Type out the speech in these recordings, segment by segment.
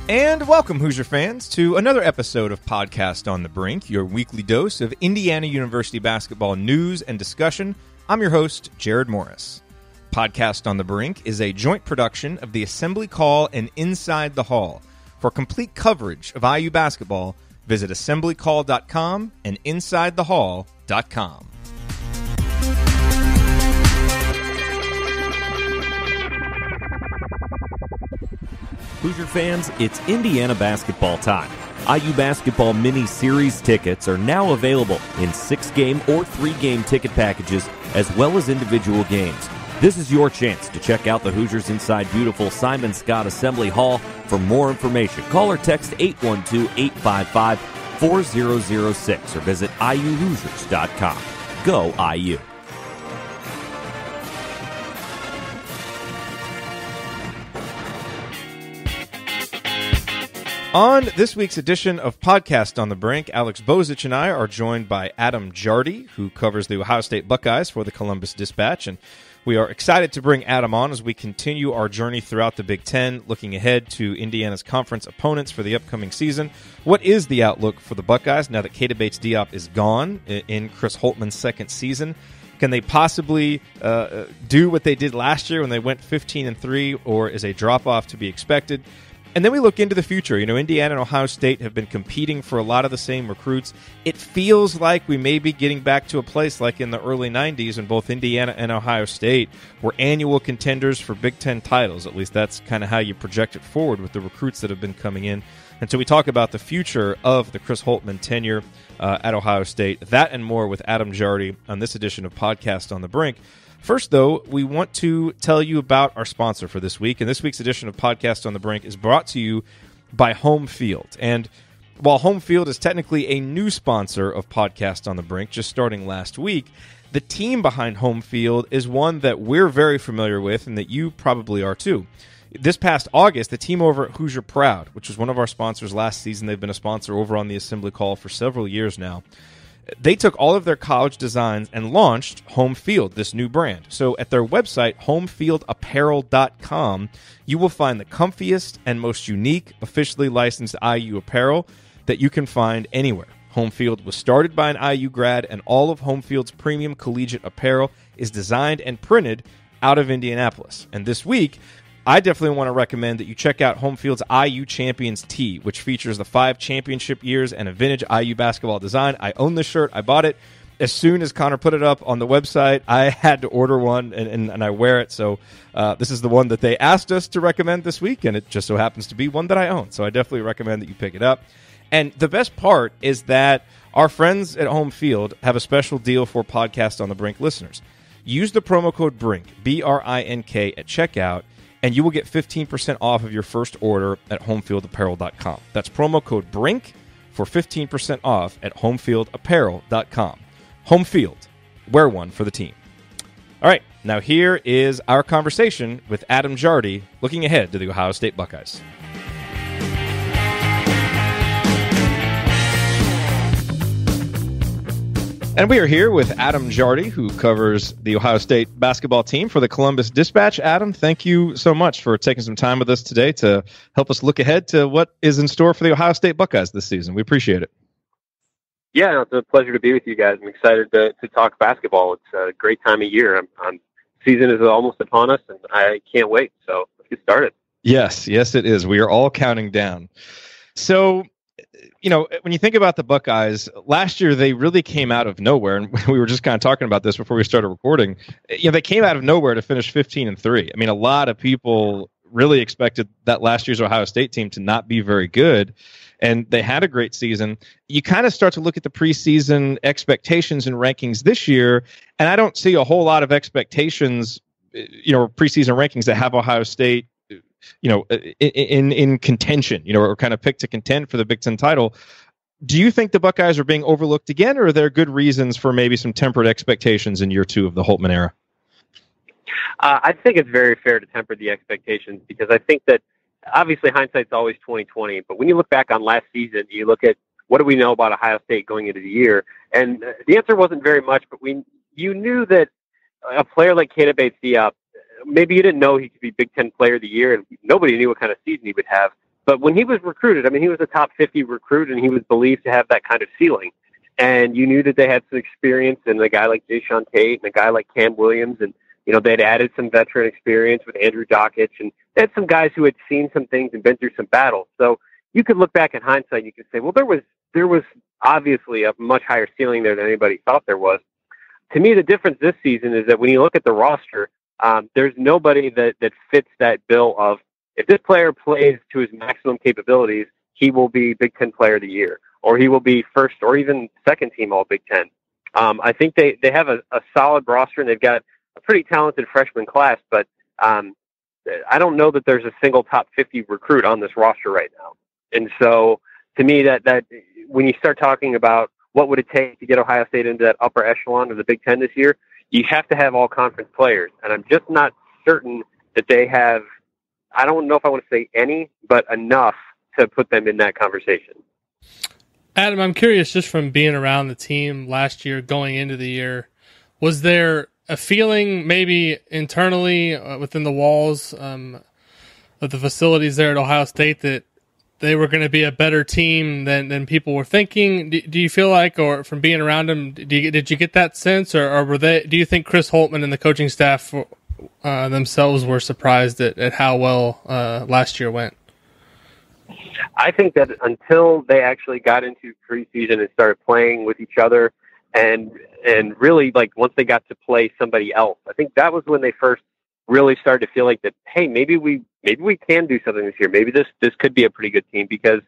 And welcome, Hoosier fans, to another episode of Podcast on the Brink, your weekly dose of Indiana University basketball news and discussion. I'm your host, Jerod Morris. Podcast on the Brink is a joint production of the Assembly Call and Inside the Hall. For complete coverage of IU basketball, visit assemblycall.com and insidethehall.com. Hoosier fans, it's Indiana basketball time. IU Basketball Mini-Series tickets are now available in 6-game or 3-game ticket packages, as well as individual games. This is your chance to check out the Hoosiers inside beautiful Simon Scott Assembly Hall. For more information, call or text 812-855-4006 or visit iuhoosiers.com. Go IU. On this week's edition of Podcast on the Brink, Alex Bozich and I are joined by Adam Jardy, who covers the Ohio State Buckeyes for the Columbus Dispatch, and we are excited to bring Adam on as we continue our journey throughout the Big Ten, looking ahead to Indiana's conference opponents for the upcoming season. What is the outlook for the Buckeyes now that Kaleb Diop is gone in Chris Holtmann's second season? Can they possibly do what they did last year when they went 15-3, or is a drop-off to be expected? And then we look into the future. You know, Indiana and Ohio State have been competing for a lot of the same recruits. It feels like we may be getting back to a place like in the early 90s when both Indiana and Ohio State were annual contenders for Big Ten titles. At least that's kind of how you project it forward with the recruits that have been coming in. And so we talk about the future of the Chris Holtmann tenure at Ohio State. That and more with Adam Jardy on this edition of Podcast on the Brink. First, though, we want to tell you about our sponsor for this week. And this week's edition of Podcast on the Brink is brought to you by Home Field. And while Home Field is technically a new sponsor of Podcast on the Brink, just starting last week, the team behind Home Field is one that we're very familiar with and that you probably are too. This past August, the team over at Hoosier Proud, which was one of our sponsors last season, they've been a sponsor over on the Assembly Call for several years now. They took all of their college designs and launched Home Field, this new brand. So at their website, homefieldapparel.com, you will find the comfiest and most unique officially licensed IU apparel that you can find anywhere. Home Field was started by an IU grad, and all of Home Field's premium collegiate apparel is designed and printed out of Indianapolis. And this week, I definitely want to recommend that you check out Home Field's IU Champions Tee, which features the 5 championship years and a vintage IU basketball design. I own this shirt. I bought it as soon as Connor put it up on the website. I had to order one, and I wear it. So this is the one that they asked us to recommend this week, and it just so happens to be one that I own. So I definitely recommend that you pick it up. And the best part is that our friends at Home Field have a special deal for Podcast on the Brink listeners. Use the promo code BRINK, B-R-I-N-K, at checkout, and you will get 15% off of your first order at homefieldapparel.com. That's promo code BRINK for 15% off at homefieldapparel.com. Home Field, wear one for the team. All right, now here is our conversation with Adam Jardy, looking ahead to the Ohio State Buckeyes. And we are here with Adam Jardy, who covers the Ohio State basketball team for the Columbus Dispatch. Adam, thank you so much for taking some time with us today to help us look ahead to what is in store for the Ohio State Buckeyes this season. We appreciate it. Yeah, it's a pleasure to be with you guys. I'm excited to talk basketball. It's a great time of year. Season is almost upon us, and I can't wait. So let's get started. Yes, it is. We are all counting down. So, you know, when you think about the Buckeyes, last year they really came out of nowhere, and we were just kind of talking about this before we started recording. You know, they came out of nowhere to finish 15-3. I mean, a lot of people really expected that last year's Ohio State team to not be very good, and they had a great season. You kind of start to look at the preseason expectations and rankings this year, and I don't see a whole lot of expectations, preseason rankings that have Ohio State in contention, or kind of picked to contend for the Big Ten title. Do you think the Buckeyes are being overlooked again, or are there good reasons for maybe some tempered expectations in year 2 of the Holtmann era? I think it's very fair to temper the expectations, because I think that obviously hindsight's always 20/20. But when you look back on last season, you look at what do we know about Ohio State going into the year, and the answer wasn't very much. But you knew that a player like Kaleb Diop, maybe you didn't know he could be Big Ten Player of the Year, and nobody knew what kind of season he would have. But when he was recruited, I mean, he was a top 50 recruit, and he was believed to have that kind of ceiling. And you knew that they had some experience in a guy like Jayshawn Tate and a guy like Cam Williams. And, they'd added some veteran experience with Andrew Dockich. And they had some guys who had seen some things and been through some battles. So you could look back in hindsight and you could say, well, there was obviously a much higher ceiling there than anybody thought there was. To me, the difference this season is that when you look at the roster, there's nobody that fits that bill of, if this player plays to his maximum capabilities, he will be Big Ten Player of the Year, or he will be first or even second team All Big Ten. I think they have a solid roster, and they've got a pretty talented freshman class, but I don't know that there's a single top 50 recruit on this roster right now. And so to me, that when you start talking about what would it take to get Ohio State into that upper echelon of the Big Ten this year, you have to have all conference players. And I'm just not certain that they have, I don't know if I want to say any, but enough to put them in that conversation. Adam, I'm curious, just from being around the team last year, going into the year, was there a feeling maybe internally within the walls of the facilities there at Ohio State that they were going to be a better team than people were thinking? Do you feel like, or from being around them, did you get that sense, or were they? Do you think Chris Holtman and the coaching staff themselves were surprised at how well last year went? I think that until they actually got into preseason and started playing with each other, and really, like, once they got to play somebody else, I think that was when they first really started to feel like that, hey, maybe we can do something this year. Maybe this could be a pretty good team, because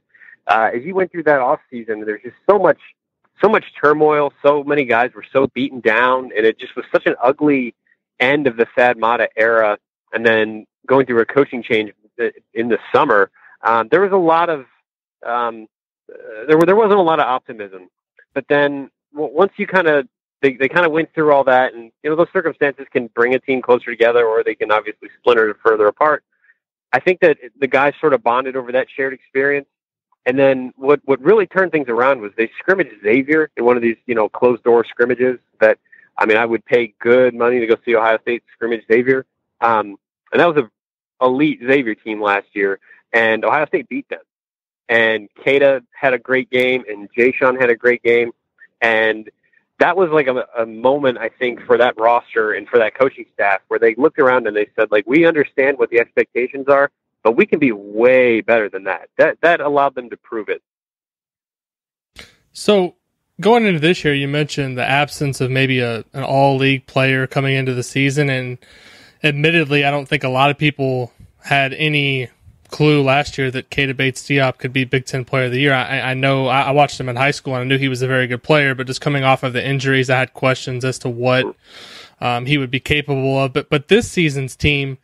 as you went through that off season, there's just so much turmoil. So many guys were so beaten down, and it just was such an ugly end of the Thad Matta era. And then going through a coaching change in the summer, there was a lot of there wasn't a lot of optimism. But then once you they kind of went through all that, and those circumstances can bring a team closer together, or they can obviously splinter it further apart. I think that the guys sort of bonded over that shared experience. And then what really turned things around was they scrimmaged Xavier in one of these, closed door scrimmages that, I mean, I would pay good money to go see Ohio State scrimmage Xavier. And that was an elite Xavier team last year, and Ohio State beat them. And Keita had a great game, and Jayshawn had a great game. And that was like a moment, I think, for that roster and for that coaching staff, where they looked around and they said, like, we understand what the expectations are, but we can be way better than that. That allowed them to prove it. So going into this year, you mentioned the absence of maybe an all-league player coming into the season, and admittedly, I don't think a lot of people had any clue last year that Keita Bates-Diop could be Big Ten Player of the Year. I know I watched him in high school, and I knew he was a very good player, but just coming off of the injuries, I had questions as to what he would be capable of. But this season's team,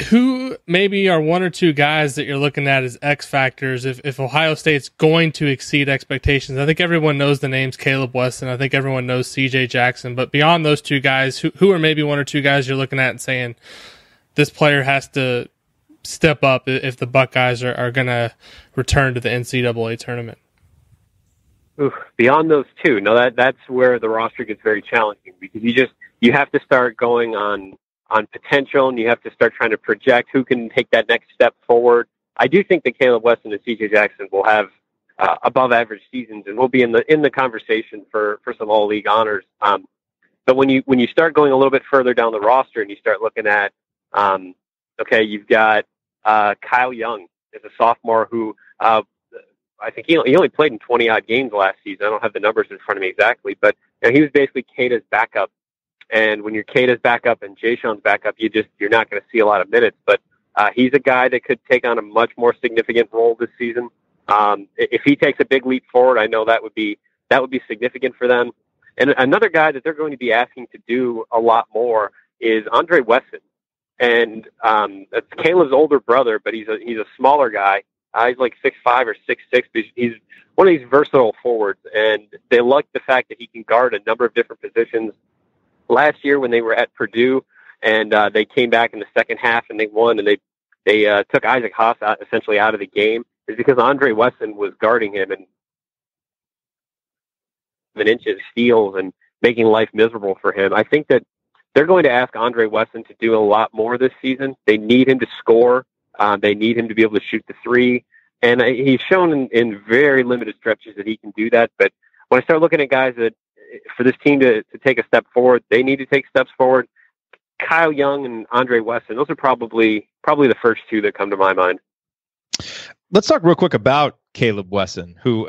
who maybe are one or two guys that you're looking at as X factors if Ohio State's going to exceed expectations? I think everyone knows the names Kaleb, Wesson. I think everyone knows C.J. Jackson. But beyond those two guys, who are maybe one or two guys you're looking at and saying, this player has to step up if the Buckeyes are going to return to the NCAA tournament? Oof, beyond those two, no, that's where the roster gets very challenging, because you have to start going on potential, and you have to start trying to project who can take that next step forward. I do think that Kaleb Wesson and C.J. Jackson will have above average seasons, and will be in the conversation for some all league honors. But when you start going a little bit further down the roster and you start looking at, okay, you've got Kyle Young is a sophomore who I think he only played in 20-odd games last season. I don't have the numbers in front of me exactly, but he was basically Keita's backup. And when you're Keita's backup and Jayshawn's backup, you're not going to see a lot of minutes. But he's a guy that could take on a much more significant role this season. If he takes a big leap forward, I know that would be significant for them. And another guy that they're going to be asking to do a lot more is Andre Wesson. And that's Caleb's older brother, but he's a smaller guy. He's like 6'5" or 6'6", but he's one of these versatile forwards, and they like the fact that he can guard a number of different positions. Last year when they were at Purdue and they came back in the second half and they won, and they took Isaac Haas essentially out of the game, is because Andre Wesson was guarding him and 7 inches steals and making life miserable for him. I think that they're going to ask Andre Wesson to do a lot more this season. They need him to score. They need him to be able to shoot the three. And he's shown in very limited stretches that he can do that. But when I start looking at guys that, for this team to take a step forward, they need to take steps forward. Kyle Young and Andre Wesson, those are probably the first two that come to my mind. Let's talk real quick about Kaleb Wesson, who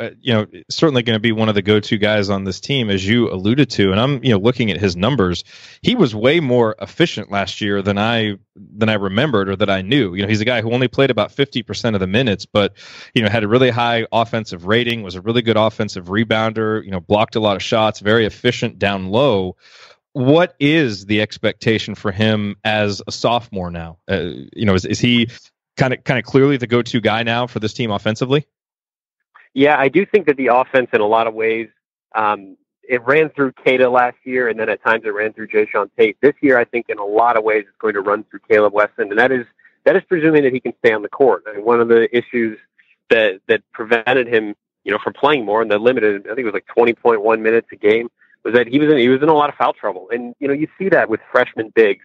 certainly going to be one of the go-to guys on this team, as you alluded to. And I'm looking at his numbers. He was way more efficient last year than I remembered or that I knew. He's a guy who only played about 50% of the minutes, but had a really high offensive rating, was a really good offensive rebounder. Blocked a lot of shots, very efficient down low. What is the expectation for him as a sophomore now? Is he kind of clearly the go-to guy now for this team offensively? Yeah, I do think that the offense, in a lot of ways, it ran through Kata last year, and then at times it ran through Jayshawn Tate. This year, I think in a lot of ways, it's going to run through Kaleb Wesson, and that is presuming that he can stay on the court. I mean, one of the issues that prevented him, from playing more, and the limited, I think it was like 20.1 minutes a game, was that he was in a lot of foul trouble, and you see that with freshman bigs.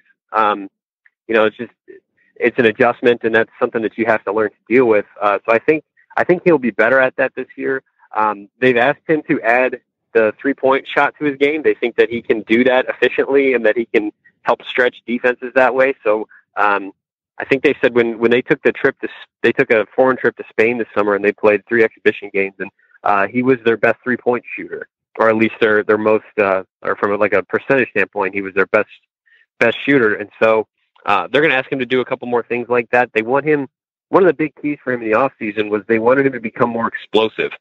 It's an adjustment, and that's something that you have to learn to deal with. So I think he'll be better at that this year. They've asked him to add the 3-point shot to his game. They think that he can do that efficiently and that he can help stretch defenses that way. So I think they said when they took they took a foreign trip to Spain this summer, and they played 3 exhibition games, and he was their best 3-point shooter, or at least their most, or from like a percentage standpoint, he was their best shooter. And so they're going to ask him to do a couple more things like that. They want him. One of the big keys for him in the offseason was they wanted him to become more explosive.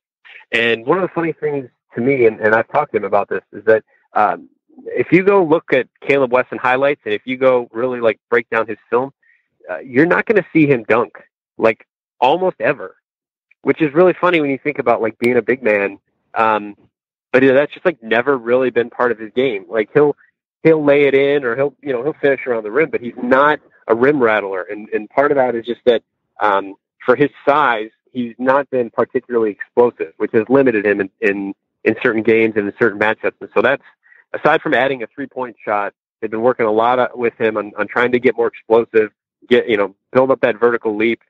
And one of the funny things to me, and I've talked to him about this, is that if you go look at Kaleb Wesson highlights, and if you go really like break down his film, you're not going to see him dunk like almost ever, which is really funny when you think about like being a big man. But that's just like never really been part of his game. Like he'll lay it in, or he'll finish around the rim, but he's not a rim rattler. And part of that is just that for his size, he's not been particularly explosive, which has limited him in certain games and in certain matchups. And so that's, aside from adding a 3-point shot, they've been working a lot with him on trying to get more explosive, build up that vertical leap.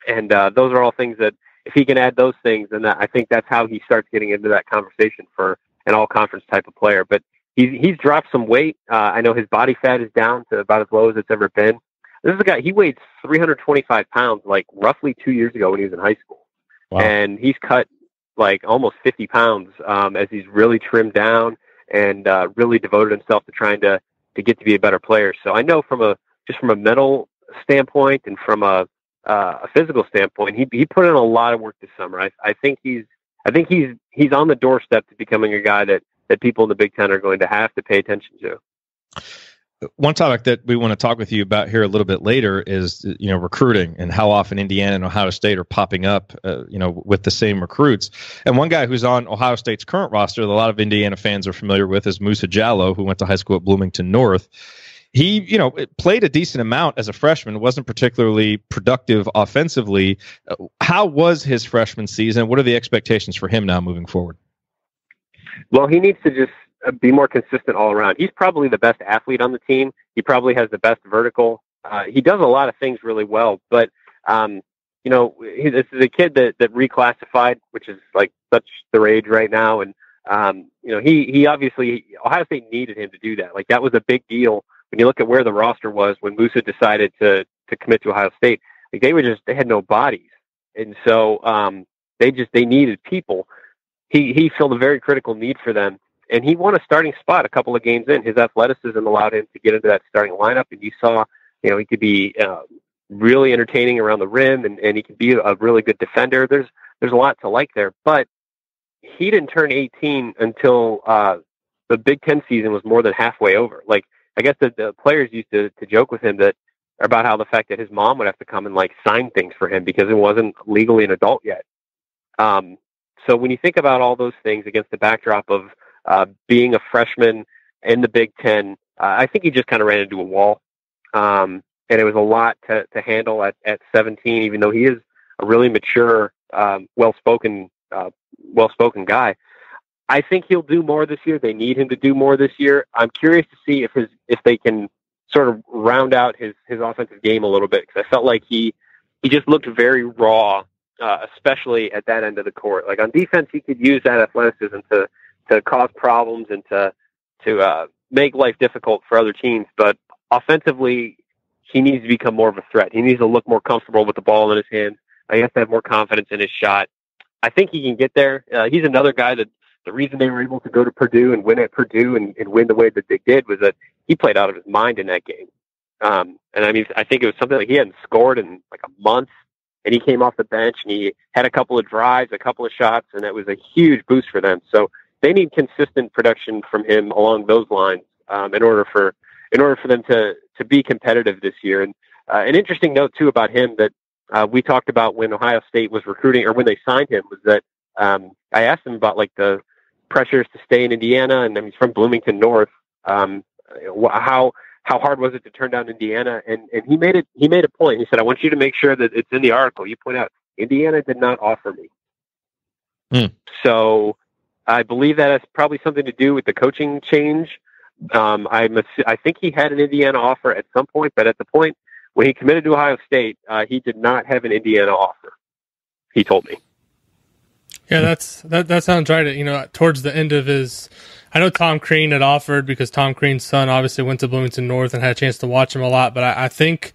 And those are all things that if he can add those things, then I think that's how he starts getting into that conversation for an all-conference type of player. But he's dropped some weight. I know his body fat is down to about as low as it's ever been. This is a guy, he weighed 325 pounds, like roughly 2 years ago when he was in high school. Wow. And he's cut like almost 50 pounds as he's really trimmed down and really devoted himself to trying to get to be a better player. So I know from a mental standpoint and from a physical standpoint, he put in a lot of work this summer. I think he's on the doorstep to becoming a guy that people in the Big Ten are going to have to pay attention to. One topic that we want to talk with you about here a little bit later is, recruiting and how often Indiana and Ohio State are popping up, with the same recruits. And one guy who's on Ohio State's current roster that a lot of Indiana fans are familiar with is Musa Jallow, who went to high school at Bloomington North. He, played a decent amount as a freshman, wasn't particularly productive offensively. How was his freshman season? What are the expectations for him now moving forward? Well, he needs to just be more consistent all around. He's probably the best athlete on the team. He probably has the best vertical. He does a lot of things really well, but, this is a kid that reclassified, which is like such the rage right now. And, he obviously, Ohio State needed him to do that. Like that was a big deal. When you look at where the roster was when Musa decided to commit to Ohio State, like they had no bodies. And so, they needed people. He filled a very critical need for them. And he won a starting spot a couple of games in. His athleticism allowed him to get into that starting lineup. And you saw, he could be really entertaining around the rim, and he could be a really good defender. There's a lot to like there. But he didn't turn 18 until the Big Ten season was more than halfway over. Like, I guess the players used to joke with him about how the fact that his mom would have to come and like sign things for him because it wasn't legally an adult yet. So when you think about all those things against the backdrop of being a freshman in the Big Ten, I think he just kind of ran into a wall. And it was a lot to handle at 17, even though he is a really mature, well-spoken guy. I think he'll do more this year. They need him to do more this year. I'm curious to see if they can sort of round out his offensive game a little bit, because I felt like he he just looked very raw, especially at that end of the court. Like on defense, he could use that athleticism to cause problems and to make life difficult for other teams. But offensively, he needs to become more of a threat. He needs to look more comfortable with the ball in his hands. He has to have more confidence in his shot. I think he can get there. He's another guy that the reason they were able to go to Purdue and win at Purdue and win the way that they did was that he played out of his mind in that game. And I mean, I think it was something like he hadn't scored in like a month, and he came off the bench and he had a couple of drives, a couple of shots, and it was a huge boost for them. So they need consistent production from him along those lines in order for them to be competitive this year. And an interesting note too about him that we talked about when Ohio State was recruiting or when they signed him was that I asked him about like the pressures to stay in Indiana, and I mean, he's from Bloomington North. How hard was it to turn down Indiana? And he made a point. He said, I want you to make sure that it's in the article. You point out Indiana did not offer me. So I believe that has probably something to do with the coaching change. I think he had an Indiana offer at some point, but at the point when he committed to Ohio State, he did not have an Indiana offer. He told me. Yeah, that sounds right. You know, towards the end of his, I know Tom Crean had offered because Tom Crean's son obviously went to Bloomington North and had a chance to watch him a lot. But I think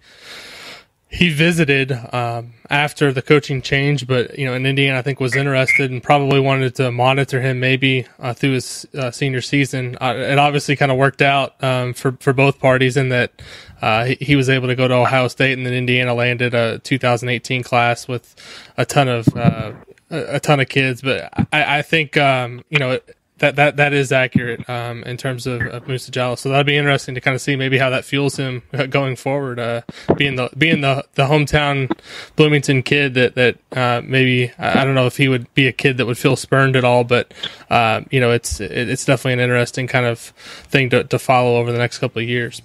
he visited after the coaching change. But you know, in Indiana, I think was interested and probably wanted to monitor him maybe through his senior season. It obviously kind of worked out for both parties in that he was able to go to Ohio State, and then Indiana landed a 2018 class with a ton of kids. But I think you know. That is accurate in terms of Musa Jallow. So that'd be interesting to kind of see maybe how that fuels him going forward. Being the hometown Bloomington kid that maybe I don't know if he would be a kid that would feel spurned at all, but you know it's definitely an interesting kind of thing to follow over the next couple of years.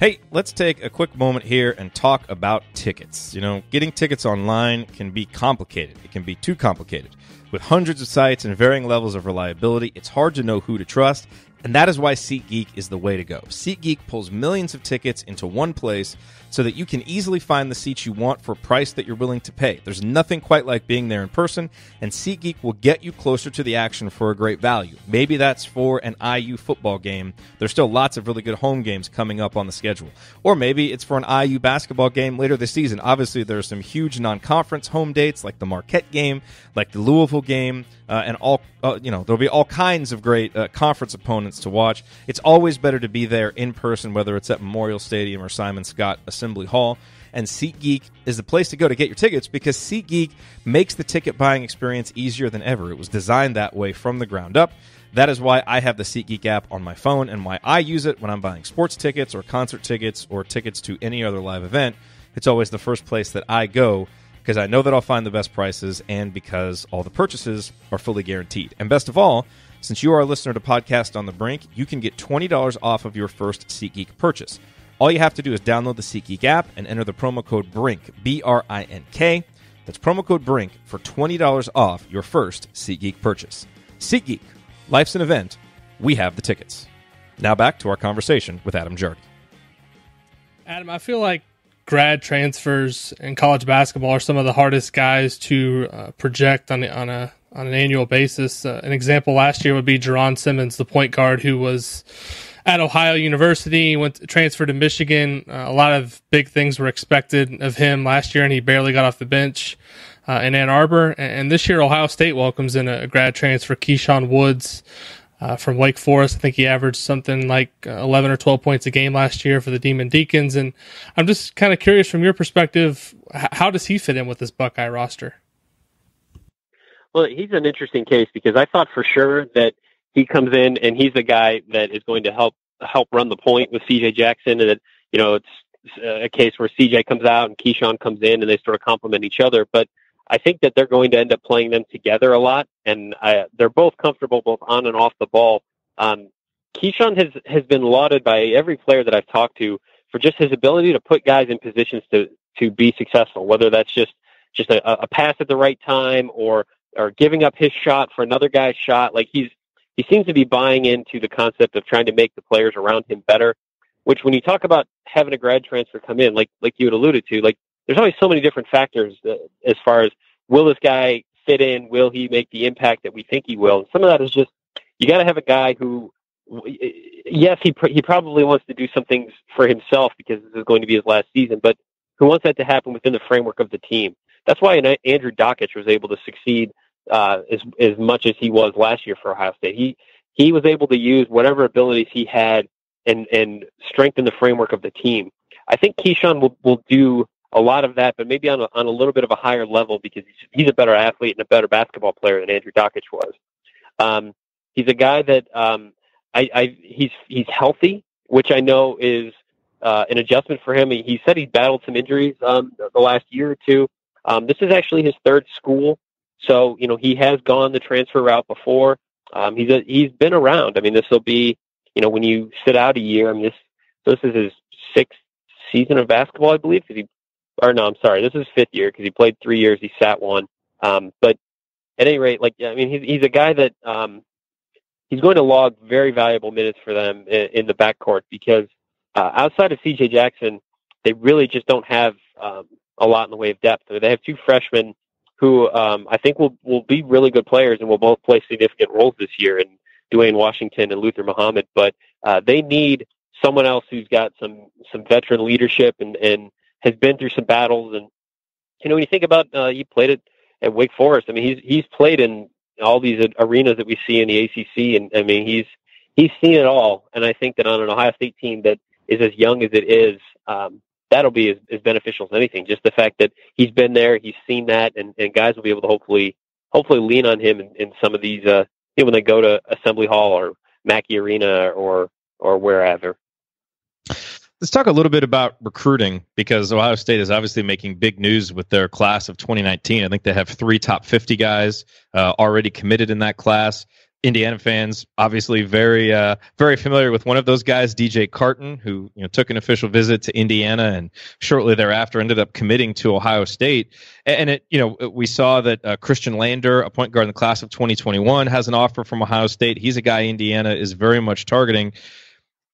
Hey, let's take a quick moment here and talk about tickets. You know, getting tickets online can be complicated. It can be too complicated. With hundreds of sites and varying levels of reliability, it's hard to know who to trust, and that is why SeatGeek is the way to go. SeatGeek pulls millions of tickets into one place so that you can easily find the seats you want for a price that you're willing to pay. There's nothing quite like being there in person, and SeatGeek will get you closer to the action for a great value. Maybe that's for an IU football game. There's still lots of really good home games coming up on the schedule. Or maybe it's for an IU basketball game later this season. Obviously, there are some huge non-conference home dates like the Marquette game, like the Louisville game, and all there'll be all kinds of great conference opponents to watch. It's always better to be there in person, whether it's at Memorial Stadium or Simon Scott Assembly Hall. And SeatGeek is the place to go to get your tickets because SeatGeek makes the ticket buying experience easier than ever. It was designed that way from the ground up. That is why I have the SeatGeek app on my phone and why I use it when I'm buying sports tickets or concert tickets or tickets to any other live event. It's always the first place that I go because I know that I'll find the best prices and because all the purchases are fully guaranteed. And best of all, since you are a listener to Podcast on the Brink, you can get $20 off of your first SeatGeek purchase. All you have to do is download the SeatGeek app and enter the promo code BRINK, B-R-I-N-K. That's promo code BRINK for $20 off your first SeatGeek purchase. SeatGeek, life's an event. We have the tickets. Now back to our conversation with Adam Jardy. Adam, I feel like grad transfers in college basketball are some of the hardest guys to project on an annual basis. An example last year would be Jerod Simmons, the point guard who was at Ohio University, transferred to Michigan. A lot of big things were expected of him last year, and he barely got off the bench in Ann Arbor. And this year, Ohio State welcomes in a grad transfer, Keyshawn Woods, from Wake Forest. I think he averaged something like 11 or 12 points a game last year for the Demon Deacons. And I'm just kind of curious from your perspective, how does he fit in with this Buckeye roster? Well, he's an interesting case because I thought for sure that he comes in and he's the guy that is going to help run the point with CJ Jackson. And that, you know, it's a case where CJ comes out and Keyshawn comes in and they sort of complement each other. But I think that they're going to end up playing them together a lot, and they're both comfortable both on and off the ball. Keyshawn has been lauded by every player that I've talked to for just his ability to put guys in positions to be successful, whether that's just a pass at the right time or giving up his shot for another guy's shot. Like he seems to be buying into the concept of trying to make the players around him better, which when you talk about having a grad transfer come in, like you had alluded to, like there's always so many different factors as far as, will this guy fit in? Will he make the impact that we think he will? And some of that is just, you got to have a guy who, yes, he probably wants to do some things for himself because this is going to be his last season, but who wants that to happen within the framework of the team. That's why Andrew Dockich was able to succeed as much as he was last year for Ohio State. He was able to use whatever abilities he had and strengthen the framework of the team. I think Keyshawn will do a lot of that, but maybe on a little bit of a higher level because he's a better athlete and a better basketball player than Andrew Dockich was. He's a guy that he's healthy, which I know is an adjustment for him. He said he battled some injuries the last year or two. This is actually his third school, so he has gone the transfer route before. He's been around. I mean, this will be when you sit out a year. I mean, this is his sixth season of basketball, I believe. This is his fifth year because he played 3 years. He sat one. But at any rate, he's a guy that he's going to log very valuable minutes for them in the backcourt because outside of C.J. Jackson, they really just don't have a lot in the way of depth. They have two freshmen who I think will be really good players and will both play significant roles this year in Dwayne Washington and Luther Muhammad. But they need someone else who's got some veteran leadership and has been through some battles. And when you think about he played at Wake Forest. I mean, he's played in all these arenas that we see in the ACC, and I mean he's seen it all. And I think that on an Ohio State team that is as young as it is, that'll be as beneficial as anything. Just the fact that he's been there, he's seen that, and guys will be able to hopefully lean on him in some of these when they go to Assembly Hall or Mackey Arena or wherever. Let's talk a little bit about recruiting because Ohio State is obviously making big news with their class of 2019. I think they have 3 top 50 guys already committed in that class. Indiana fans obviously very familiar with one of those guys, DJ Carton, who took an official visit to Indiana and shortly thereafter ended up committing to Ohio State. And we saw that Christian Lander, a point guard in the class of 2021, has an offer from Ohio State. He's a guy Indiana is very much targeting.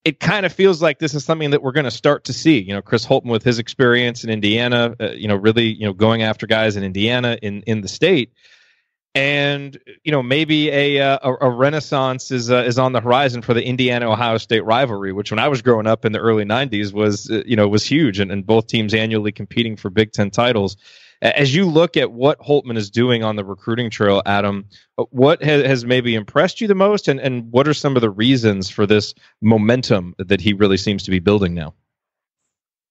It kind of feels like this is something that we're going to start to see. Chris Holtman with his experience in Indiana, really going after guys in Indiana in the state. And maybe a renaissance is on the horizon for the Indiana-Ohio State rivalry, which when I was growing up in the early 90s was huge, and both teams annually competing for Big Ten titles. As you look at what Holtman is doing on the recruiting trail, Adam, what has maybe impressed you the most, and what are some of the reasons for this momentum that he really seems to be building now?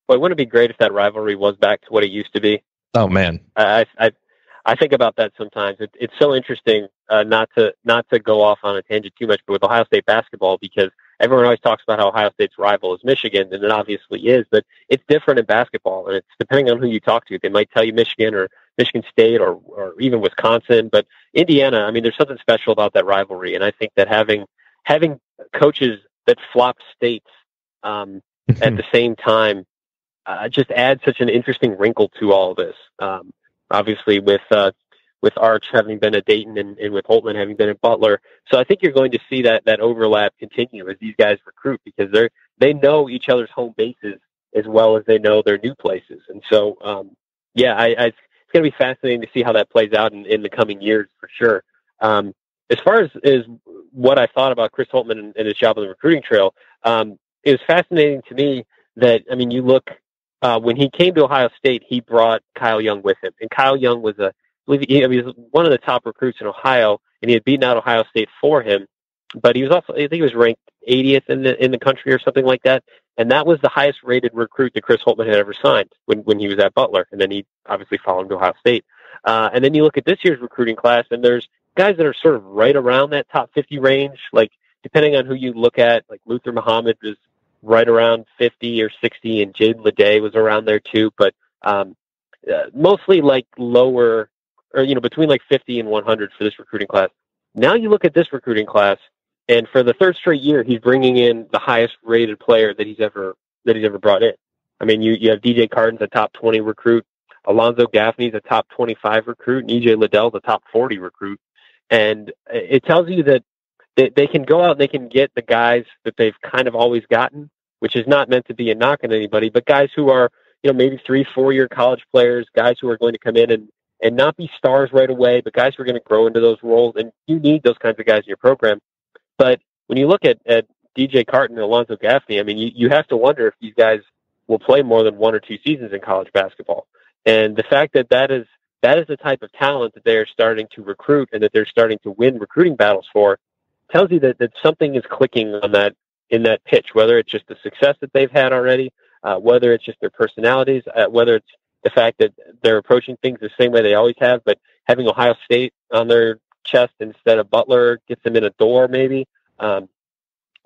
Well, wouldn't it be great if that rivalry was back to what it used to be? Oh man, I think about that sometimes. It's so interesting not to go off on a tangent too much, but with Ohio State basketball, because everyone always talks about how Ohio State's rival is Michigan, and it obviously is, but it's different in basketball, and it's depending on who you talk to. They might tell you Michigan or Michigan State or even Wisconsin, but Indiana, I mean, there's something special about that rivalry, and I think that having coaches that flop states at the same time just adds such an interesting wrinkle to all of this. Obviously, with Arch having been at Dayton and with Holtman having been at Butler, so I think you're going to see that overlap continue as these guys recruit because they know each other's home bases as well as they know their new places, and so it's going to be fascinating to see how that plays out in the coming years for sure. As far as what I thought about Chris Holtman and his job on the recruiting trail, it was fascinating to me that you look. When he came to Ohio State, he brought Kyle Young with him, and Kyle Young was he was one of the top recruits in Ohio, and he had beaten out Ohio State for him. But he was also, I think, he was ranked 80th in the country or something like that, and that was the highest rated recruit that Chris Holtman had ever signed when he was at Butler, and then he obviously followed him to Ohio State. And then you look at this year's recruiting class, and there's guys that are sort of right around that top 50 range, like depending on who you look at, like Luther Muhammad is right around 50 or 60, and Jaden Leday was around there too, but mostly like lower, or between like 50 and 100 for this recruiting class. Now you look at this recruiting class, and for the third straight year, he's bringing in the highest rated player that he's ever brought in. I mean, you have DJ Carton's a top 20 recruit, Alonzo Gaffney's a top 25 recruit, and EJ Liddell's a top 40 recruit, and it tells you that they can go out and they can get the guys that they've kind of always gotten, which is not meant to be a knock on anybody, but guys who are, maybe 3-4 year college players, guys who are going to come in and not be stars right away, but guys who are going to grow into those roles. And you need those kinds of guys in your program. But when you look at DJ Carton and Alonzo Gaffney, I mean, you have to wonder if these guys will play more than 1 or 2 seasons in college basketball. And the fact that is the type of talent that they're starting to recruit and that they're starting to win recruiting battles for tells you that something is clicking on that, in that pitch, whether it's just the success that they've had already, whether it's just their personalities, whether it's the fact that they're approaching things the same way they always have, but having Ohio State on their chest instead of Butler gets them in a door maybe.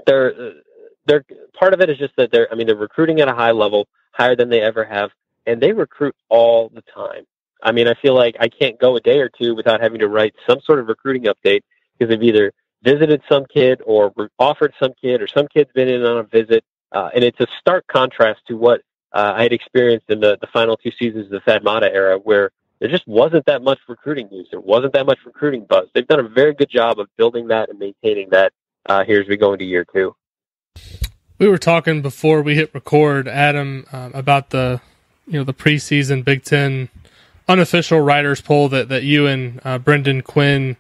They're part of it is just that they're recruiting at a high level, higher than they ever have, and they recruit all the time. I mean, I feel like I can't go a day or two without having to write some sort of recruiting update because they've either visited some kid or offered some kid or some kid's been in on a visit. And it's a stark contrast to what I had experienced in the final 2 seasons of the Thad Matta era, where there just wasn't that much recruiting news. There wasn't that much recruiting buzz. They've done a very good job of building that and maintaining that here as we go into year 2. We were talking before we hit record, Adam, about the preseason Big Ten unofficial writers poll that you and Brendan Quinn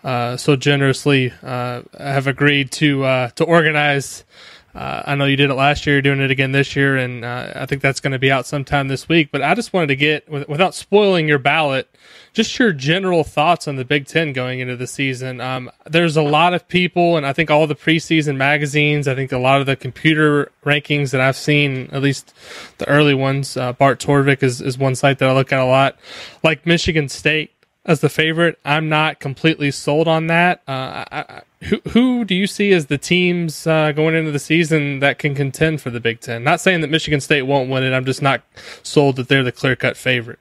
so generously have agreed to organize. I know you did it last year, you're doing it again this year, and I think that's going to be out sometime this week. But I just wanted to get, without spoiling your ballot, just your general thoughts on the Big Ten going into the season. There's a lot of people, and I think all the preseason magazines, I think a lot of the computer rankings that I've seen, at least the early ones, Bart Torvik is one site that I look at a lot, like Michigan State as the favorite. I'm not completely sold on that. Who do you see as the teams going into the season that can contend for the Big Ten? Not saying that Michigan State won't win it. I'm just not sold that they're the clear-cut favorite.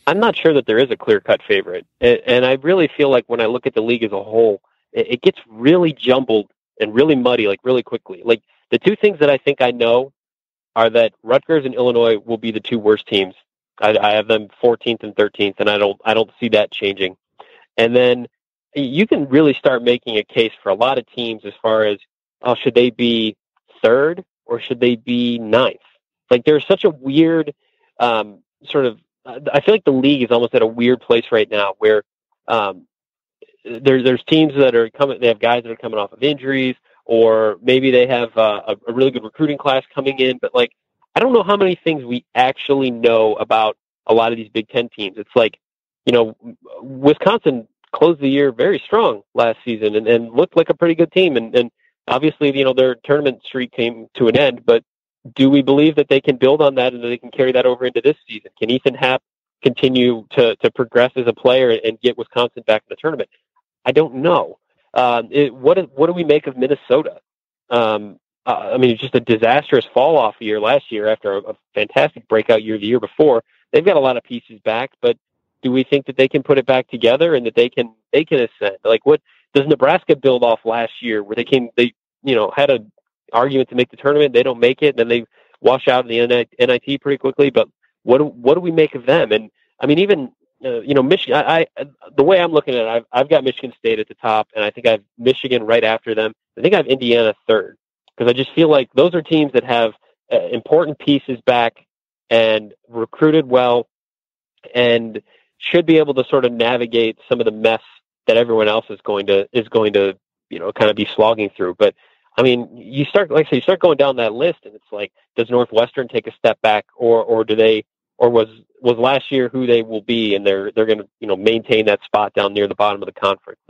I'm not sure that there is a clear-cut favorite. And I really feel like when I look at the league as a whole, it gets really jumbled and really muddy, like really quickly. Like the 2 things that I think I know are that Rutgers and Illinois will be the 2 worst teams. I have them 14th and 13th, and I don't see that changing. And then you can really start making a case for a lot of teams as far as, should they be 3rd or should they be 9th? Like there's such a weird sort of, I feel like the league is almost at a weird place right now where there's teams that are coming, they have guys that are coming off of injuries, or maybe they have a really good recruiting class coming in, but like, I don't know how many things we actually know about a lot of these Big Ten teams. It's like, Wisconsin closed the year very strong last season and looked like a pretty good team. And obviously, their tournament streak came to an end, but do we believe that they can build on that and that they can carry that over into this season? Can Ethan Happ continue to progress as a player and get Wisconsin back in the tournament? I don't know. What do we make of Minnesota? It's just a disastrous fall off year last year after a fantastic breakout year the year before. They've got a lot of pieces back, but do we think that they can put it back together and that they can ascend? Like, what does Nebraska build off last year where they had an argument to make the tournament, they don't make it, and then they wash out in the NIT pretty quickly. But what do we make of them? And I mean, even Michigan. The way I'm looking at it, I've got Michigan State at the top, and I think I have Michigan right after them. I think I have Indiana 3rd. Because I just feel like those are teams that have important pieces back and recruited well and should be able to sort of navigate some of the mess that everyone else is going to kind of be slogging through. But I mean, you start going down that list, and it's like, does Northwestern take a step back, or do they, or was last year who they will be, and they're going to maintain that spot down near the bottom of the conference?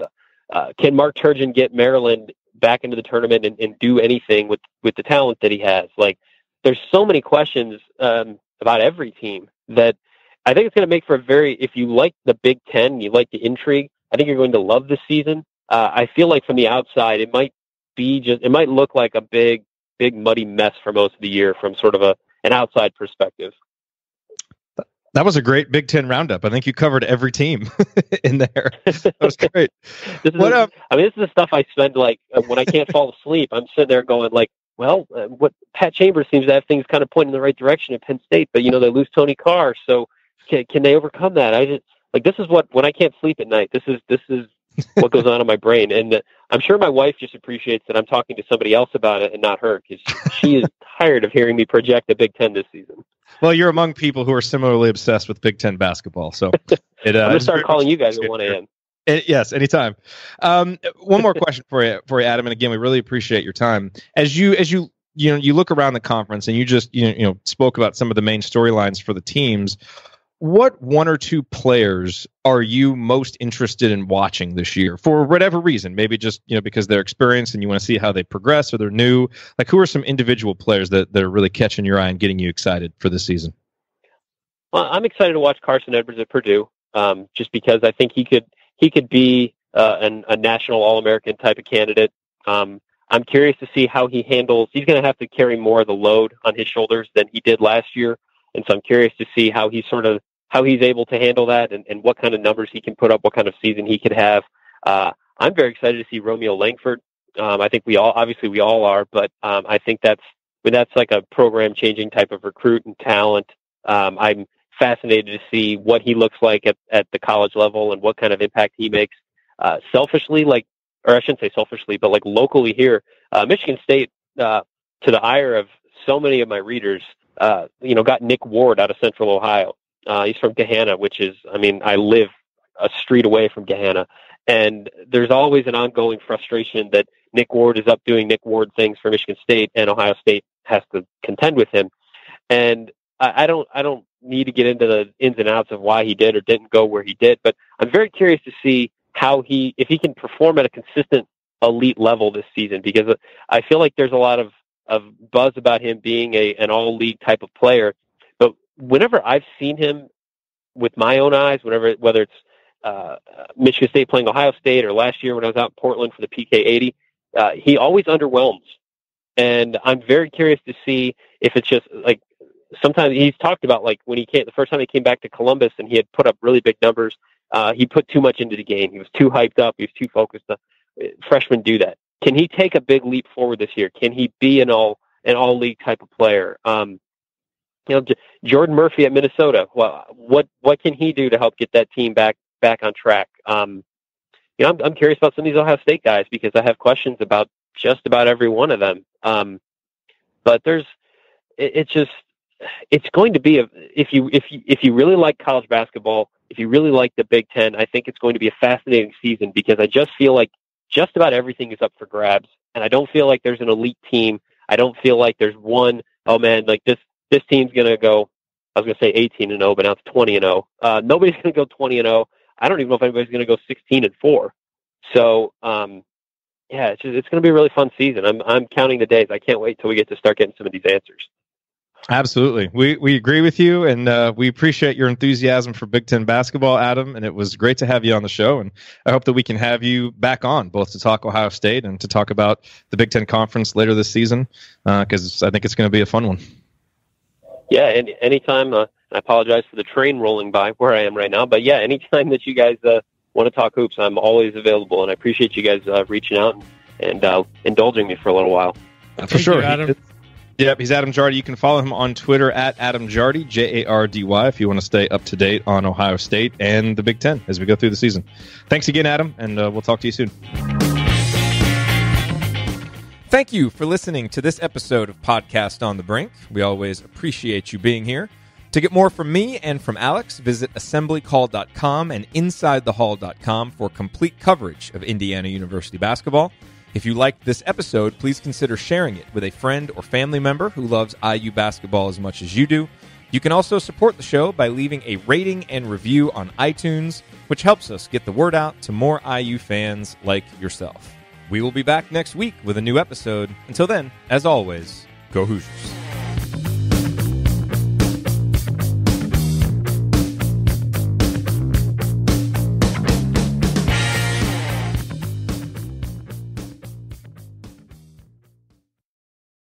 Can Mark Turgeon get Maryland back into the tournament and do anything with the talent that he has? Like, there's so many questions about every team that I think it's going to make for if you like the Big Ten, you like the intrigue, I think you're going to love this season. I feel like from the outside, it might look like a big muddy mess for most of the year from sort of an outside perspective. That was a great Big Ten roundup. I think you covered every team in there. That was great. This is the stuff I spend when I can't fall asleep. I'm sitting there going what Pat Chambers seems to have things kind of pointing in the right direction at Penn State, but they lose Tony Carr. So can they overcome that? This is when I can't sleep at night. This is what goes on in my brain. And I'm sure my wife just appreciates that I'm talking to somebody else about it and not her, because she is tired of hearing me project the Big Ten this season. Well, you're among people who are similarly obsessed with Big Ten basketball, so I'm going to start calling you guys at 1 a.m. Yes, anytime. One more question for you, Adam. And again, we really appreciate your time. As you look around the conference and you just spoke about some of the main storylines for the teams. What one or two players are you most interested in watching this year for whatever reason? Maybe just because they're experienced and you want to see how they progress, or they're new. Like, who are some individual players that are really catching your eye and getting you excited for this season? Well, I'm excited to watch Carson Edwards at Purdue, just because I think he could be a national All-American type of candidate. I'm curious to see how he handles. He's going to have to carry more of the load on his shoulders than he did last year. And so I'm curious to see how he's able to handle that, and what kind of numbers he can put up, what kind of season he could have. I'm very excited to see Romeo Langford. I think we all are, but I think that's like a program changing type of recruit and talent. I'm fascinated to see what he looks like at the college level and what kind of impact he makes. Selfishly, but like locally here, Michigan State, to the ire of so many of my readers, got Nick Ward out of Central Ohio. He's from Gahanna, which is, I live a street away from Gahanna. And there's always an ongoing frustration that Nick Ward is up doing Nick Ward things for Michigan State, and Ohio State has to contend with him. And I don't need to get into the ins and outs of why he did or didn't go where he did, but I'm very curious to see if he can perform at a consistent elite level this season, because I feel like there's a lot of buzz about him being an all-league type of player. But whenever I've seen him with my own eyes, whether it's Michigan State playing Ohio State, or last year when I was out in Portland for the PK80, he always underwhelms. And I'm very curious to see if it's just like, sometimes he's talked about, like, when the first time he came back to Columbus and he had put up really big numbers, he put too much into the game. He was too hyped up. He was too focused. Freshmen do that. Can he take a big leap forward this year? Can he be an all-league type of player? Jordan Murphy at Minnesota. Well, what can he do to help get that team back on track? I'm curious about some of these Ohio State guys, because I have questions about just about every one of them. But it's going to be if you really like college basketball, if you really like the Big Ten, I think it's going to be a fascinating season, because I just feel like just about everything is up for grabs, and I don't feel like there's an elite team. I don't feel like there's one, oh man, like this team's going to go, I was going to say 18-0, but now it's 20-0. Nobody's going to go 20-0. I don't even know if anybody's going to go 16-4. So, it's going to be a really fun season. I'm counting the days. I can't wait till we get to start getting some of these answers. Absolutely. We agree with you, and we appreciate your enthusiasm for Big Ten basketball, Adam, and it was great to have you on the show, and I hope that we can have you back on, both to talk Ohio State and to talk about the Big Ten Conference later this season, because I think it's going to be a fun one. Yeah, and anytime, I apologize for the train rolling by where I am right now, but yeah, anytime that you guys want to talk hoops, I'm always available, and I appreciate you guys reaching out and indulging me for a little while. For sure. You, Adam. Yep, he's Adam Jardy. You can follow him on Twitter at Adam Jardy, Jardy, if you want to stay up to date on Ohio State and the Big Ten as we go through the season. Thanks again, Adam, and we'll talk to you soon. Thank you for listening to this episode of Podcast on the Brink. We always appreciate you being here. To get more from me and from Alex, visit assemblycall.com and insidethehall.com for complete coverage of Indiana University basketball. If you liked this episode, please consider sharing it with a friend or family member who loves IU basketball as much as you do. You can also support the show by leaving a rating and review on iTunes, which helps us get the word out to more IU fans like yourself. We will be back next week with a new episode. Until then, as always, go Hoosiers.